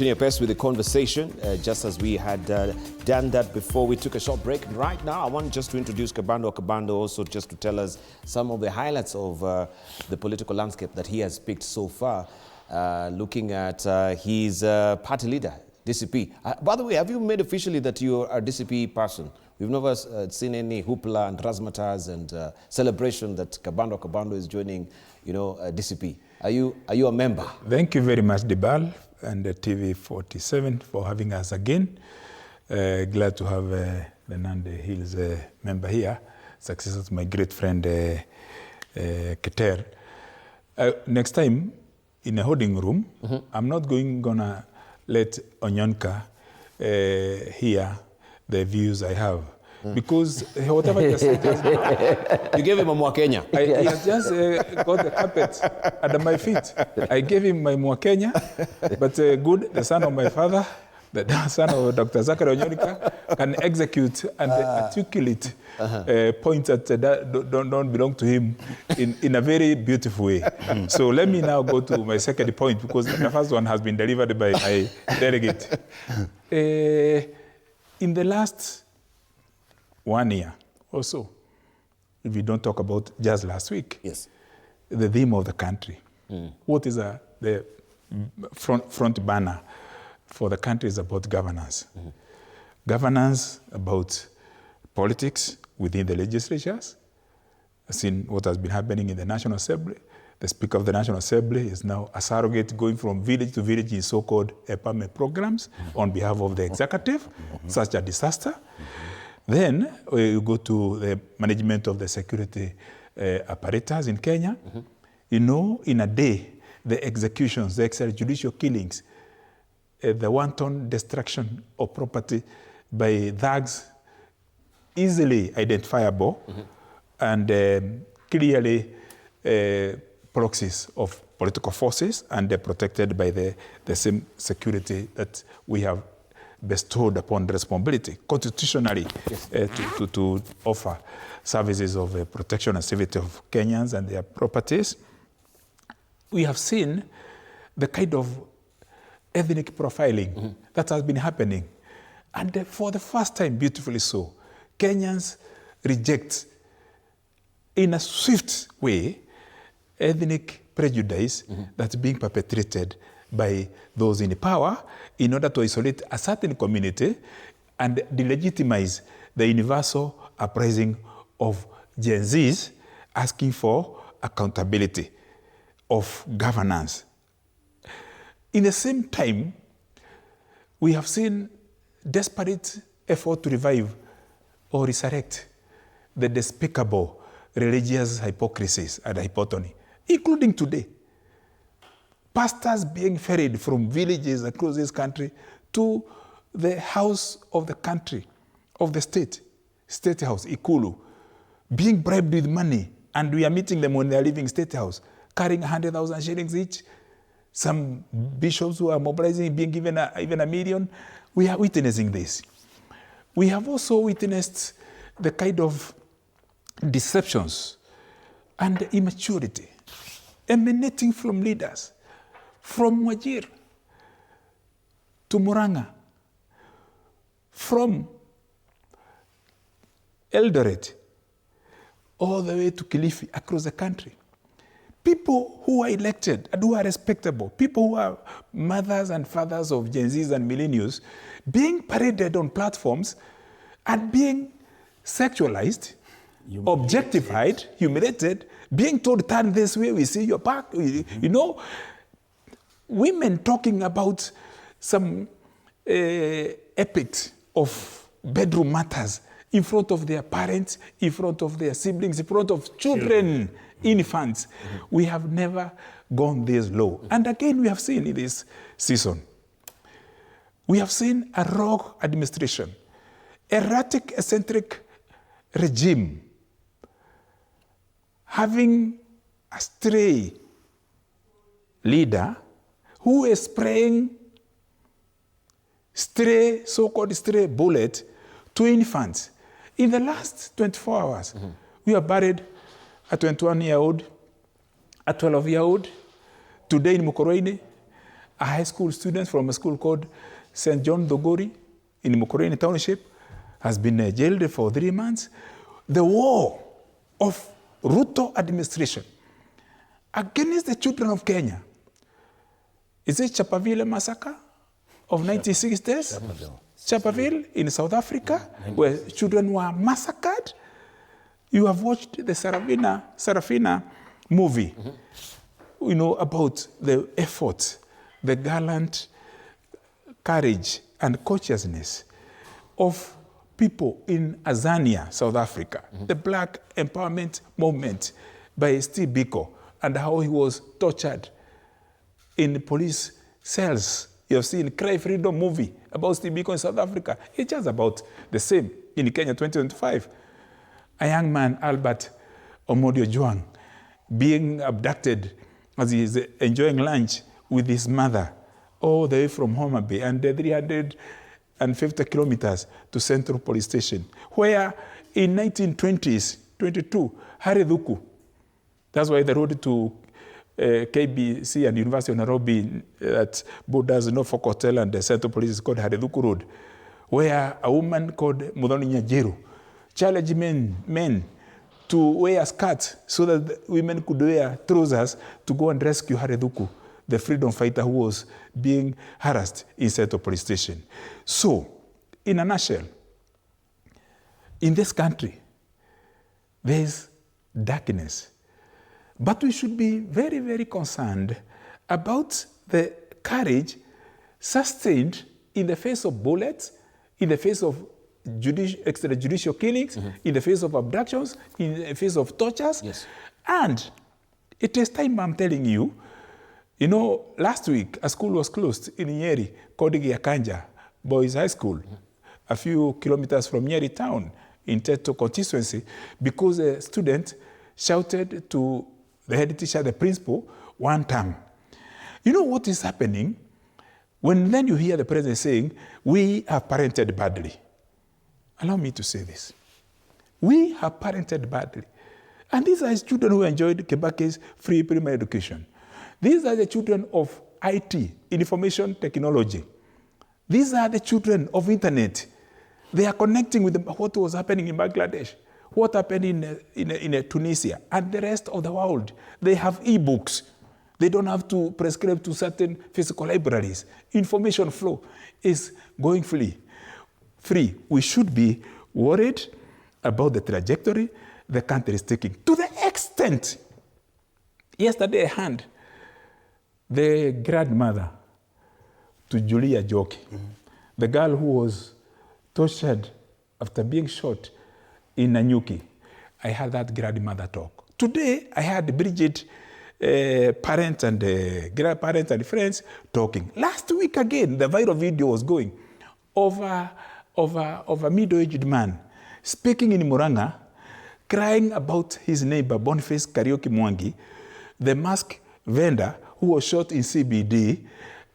Continue best with the conversation, just as we had done that before we took a short break. Right now, I want just to introduce Kabando Wa Kabando also just to tell us some of the highlights of the political landscape that he has picked so far, looking at his party leader, DCP. By the way, have you made officially that you are a DCP person? We've never seen any hoopla and razzmatazz and celebration that Kabando Wa Kabando is joining, DCP. Are you a member? Thank you very much, Dibal and TV 47 for having us again. Glad to have the Nandi Hills member here, successor to my great friend Keter. Next time in a holding room, I'm not gonna let Onyonka hear the views I have. Because whatever you said, you gave him a Mwakenya. He has just got the carpet under my feet. I gave him my Mwakenya, but good, the son of my father, the son of Dr. Zachary Onyonika, can execute and articulate points that don't belong to him in a very beautiful way. So let me now go to my second point, because the first one has been delivered by my delegate. In the last 1 year or so, if we don't talk about just last week, yes, the theme of the country. What is the front banner for the country is about governance. Governance about politics within the legislatures. I've seen what has been happening in the National Assembly. The Speaker of the National Assembly is now a surrogate going from village to village in so-called empowerment programs on behalf of the executive, such a disaster. Then you go to the management of the security apparatus in Kenya. In a day, the executions, the extrajudicial killings, the wanton destruction of property by thugs, easily identifiable and clearly proxies of political forces, and they're protected by the same security that we have bestowed upon responsibility constitutionally, to offer services of protection and safety of Kenyans and their properties. We have seen the kind of ethnic profiling that has been happening. And for the first time, beautifully so, Kenyans reject in a swift way ethnic prejudice that's being perpetrated by those in power in order to isolate a certain community and delegitimize the universal uprising of Gen Zs asking for accountability of governance. In the same time, we have seen desperate effort to revive or resurrect the despicable religious hypocrisies and hypotony, including today. Pastors being ferried from villages across this country to the house of the country, of the state house, Ikulu, being bribed with money, and we are meeting them when they are leaving state house, carrying 100,000 shillings each. Some bishops who are mobilizing being given even $1 million. We are witnessing this. We have also witnessed the kind of deceptions and immaturity emanating from leaders, from Wajir to Muranga, from Eldoret all the way to Kilifi, across the country. People who are elected and who are respectable, people who are mothers and fathers of Gen Zs and millennials, being paraded on platforms and being sexualized, objectified, humiliated, being told, turn this way, we see your back. Women talking about some epics of bedroom matters in front of their parents, in front of their siblings, in front of children, infants. We have never gone this low. And again, we have seen in this season, we have seen a rogue administration, erratic, eccentric regime, having a stray leader who is spraying so-called stray bullet to infants. In the last 24 hours, we have buried a 21-year-old, a 12-year-old, today in Mukurweini, a high school student from a school called St. John Dogori in Mukurweini Township has been jailed for 3 months. The war of Ruto administration against the children of Kenya. Is it Chapaville massacre of 1960s? Chapaville in South Africa, where children were massacred. You have watched the Sarafina movie, you know, about the effort, the gallant courage and courteousness of people in Azania, South Africa, the Black Empowerment Movement by Steve Biko, and how he was tortured in police cells. You have seen Cry Freedom movie about Steve Biko in South Africa. It's just about the same in Kenya 2025. A young man, Albert Omodio Juang, being abducted as he is enjoying lunch with his mother all the way from Homa Bay and 350 kilometers to Central Police Station, where in 1920s, 22, Haridhuku, that's why the road to KBC and University of Nairobi that borders Norfolk Hotel and the Central Police is called Haridhuku Road, where a woman called Muthoni Nyajiru challenged men to wear skirts so that women could wear trousers to go and rescue Haridhuku, the freedom fighter who was being harassed in Central Police Station. So, in a nutshell, in this country, there is darkness. But we should be very, very concerned about the courage sustained in the face of bullets, in the face of extrajudicial killings, in the face of abductions, in the face of tortures. Yes. And it is time, I'm telling you, you know, last week a school was closed in Nyeri called Giakanja Boys High School, a few kilometers from Nyeri town in Teto constituency, because a student shouted to the head teacher, the principal, one time. You know what is happening? When then you hear the president saying, we have parented badly. Allow me to say this. We have parented badly. And these are children who enjoyed Kebake's free primary education. These are the children of IT, information technology. These are the children of internet. They are connecting with what was happening in Bangladesh, what happened in Tunisia, and the rest of the world. They have e-books. They don't have to prescribe to certain physical libraries. Information flow is going free. We should be worried about the trajectory the country is taking. To the extent, yesterday I heard the grandmother to Julia Joki, the girl who was tortured after being shot in Nanyuki. I had that grandmother talk. Today, I had Bridget, parents and grandparents and friends talking. Last week again, the viral video was going of a middle-aged man speaking in Muranga, crying about his neighbor, Boniface Karaoke Mwangi, the mask vendor who was shot in CBD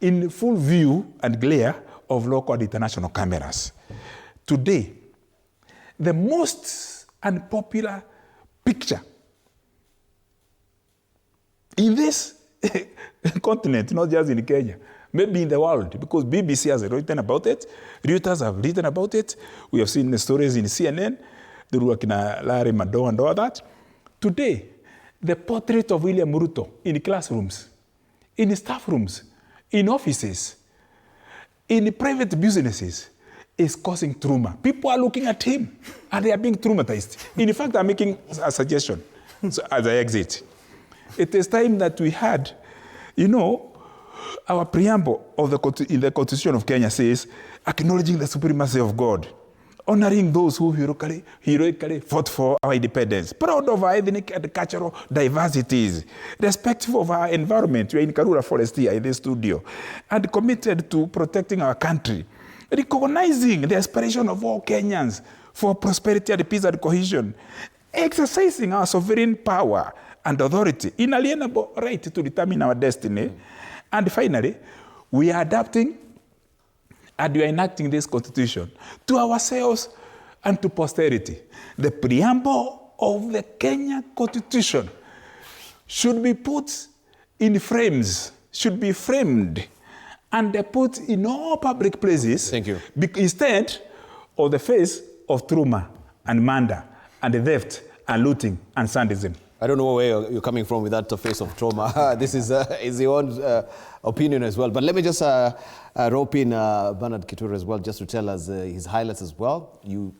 in full view and glare of local and international cameras. Today, the most unpopular picture in this continent, not just in Kenya, maybe in the world, because BBC has written about it, Reuters have written about it, we have seen the stories in CNN, the Ruakina Larry Mado and all that. Today, the portrait of William Ruto in classrooms, in staff rooms, in offices, in private businesses is causing trauma. People are looking at him and they are being traumatized. In fact, I'm making a suggestion as I exit. It is time that we had, you know, our preamble in the Constitution of Kenya says, acknowledging the supremacy of God, honoring those who heroically fought for our independence, proud of our ethnic and cultural diversities, respectful of our environment. We are in Karura Forest here in this studio, and committed to protecting our country, recognizing the aspiration of all Kenyans for prosperity and peace and cohesion, exercising our sovereign power and authority, inalienable right to determine our destiny. And finally, we are adapting and we are enacting this constitution to ourselves and to posterity. The preamble of the Kenya Constitution should be put in frames, should be framed and they put in all public places. Thank you. Instead of the face of trauma and murder and theft and looting and sadism. I don't know where you're coming from with that face of trauma. This is your own opinion as well. But let me just rope in Bernard Kithure as well, just to tell us his highlights as well. You